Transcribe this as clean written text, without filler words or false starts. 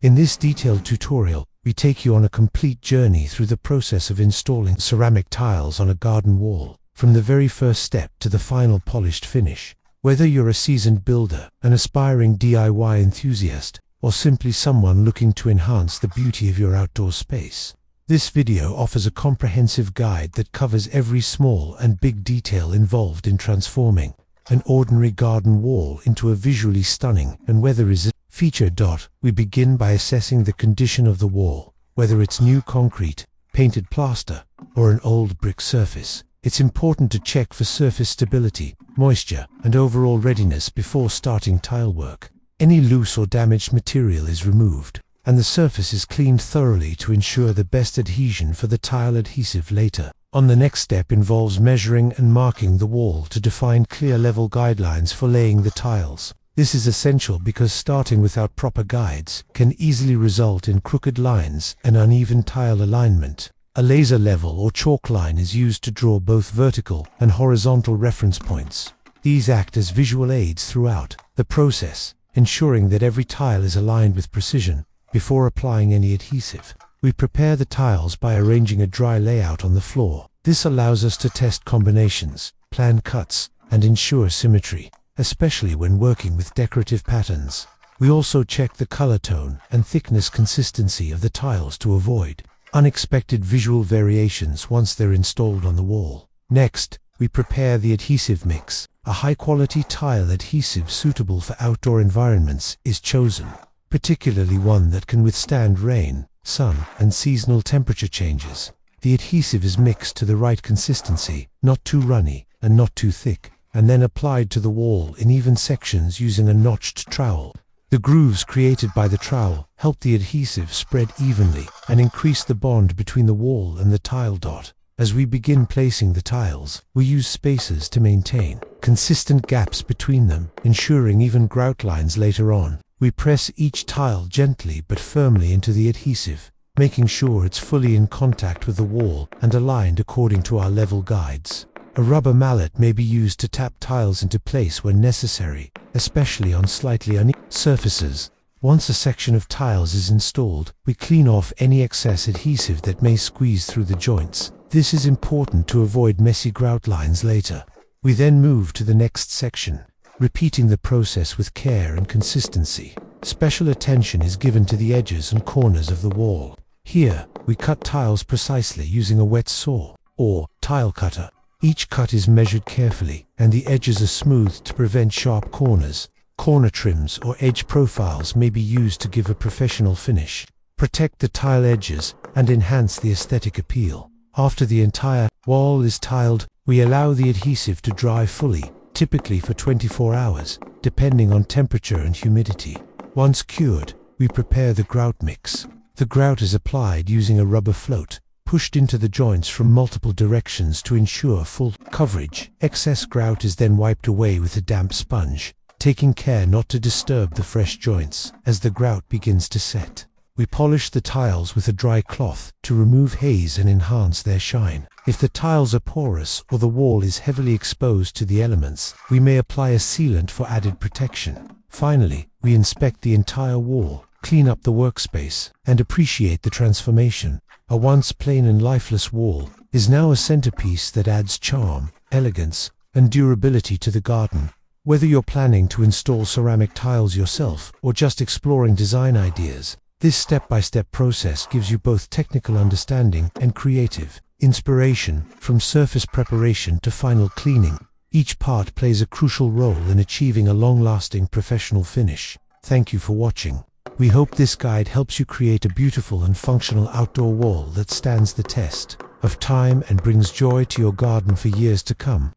In this detailed tutorial, we take you on a complete journey through the process of installing ceramic tiles on a garden wall, from the very first step to the final polished finish. Whether you're a seasoned builder, an aspiring DIY enthusiast, or simply someone looking to enhance the beauty of your outdoor space, this video offers a comprehensive guide that covers every small and big detail involved in transforming an ordinary garden wall into a visually stunning and weather-resistant feature. We begin by assessing the condition of the wall. Whether it's new concrete, painted plaster, or an old brick surface, it's important to check for surface stability, moisture, and overall readiness before starting tile work. Any loose or damaged material is removed, and the surface is cleaned thoroughly to ensure the best adhesion for the tile adhesive later. The next step involves measuring and marking the wall to define clear level guidelines for laying the tiles. This is essential because starting without proper guides can easily result in crooked lines and uneven tile alignment. A laser level or chalk line is used to draw both vertical and horizontal reference points. These act as visual aids throughout the process, ensuring that every tile is aligned with precision. Before applying any adhesive, we prepare the tiles by arranging a dry layout on the floor. This allows us to test combinations, plan cuts, and ensure symmetry, especially when working with decorative patterns. We also check the color tone and thickness consistency of the tiles to avoid unexpected visual variations once they're installed on the wall. Next, we prepare the adhesive mix. A high-quality tile adhesive suitable for outdoor environments is chosen, particularly one that can withstand rain, sun, and seasonal temperature changes. The adhesive is mixed to the right consistency, not too runny and not too thick, and then applied to the wall in even sections using a notched trowel. The grooves created by the trowel help the adhesive spread evenly and increase the bond between the wall and the tile. As we begin placing the tiles, we use spacers to maintain consistent gaps between them, ensuring even grout lines later on. We press each tile gently but firmly into the adhesive, making sure it's fully in contact with the wall and aligned according to our level guides. A rubber mallet may be used to tap tiles into place when necessary, especially on slightly uneven surfaces. Once a section of tiles is installed, we clean off any excess adhesive that may squeeze through the joints. This is important to avoid messy grout lines later. We then move to the next section, repeating the process with care and consistency. Special attention is given to the edges and corners of the wall. Here, we cut tiles precisely using a wet saw or tile cutter. Each cut is measured carefully, and the edges are smoothed to prevent sharp corners. Corner trims or edge profiles may be used to give a professional finish, protect the tile edges, and enhance the aesthetic appeal. After the entire wall is tiled, we allow the adhesive to dry fully, typically for 24 hours, depending on temperature and humidity. Once cured, we prepare the grout mix. The grout is applied using a rubber float, pushed into the joints from multiple directions to ensure full coverage. Excess grout is then wiped away with a damp sponge, taking care not to disturb the fresh joints. As the grout begins to set, we polish the tiles with a dry cloth to remove haze and enhance their shine. If the tiles are porous or the wall is heavily exposed to the elements, we may apply a sealant for added protection. Finally, we inspect the entire wall, clean up the workspace, and appreciate the transformation. A once plain and lifeless wall is now a centerpiece that adds charm, elegance, and durability to the garden. Whether you're planning to install ceramic tiles yourself or just exploring design ideas, this step-by-step process gives you both technical understanding and creative inspiration. From surface preparation to final cleaning, each part plays a crucial role in achieving a long-lasting professional finish. Thank you for watching. We hope this guide helps you create a beautiful and functional outdoor wall that stands the test of time and brings joy to your garden for years to come.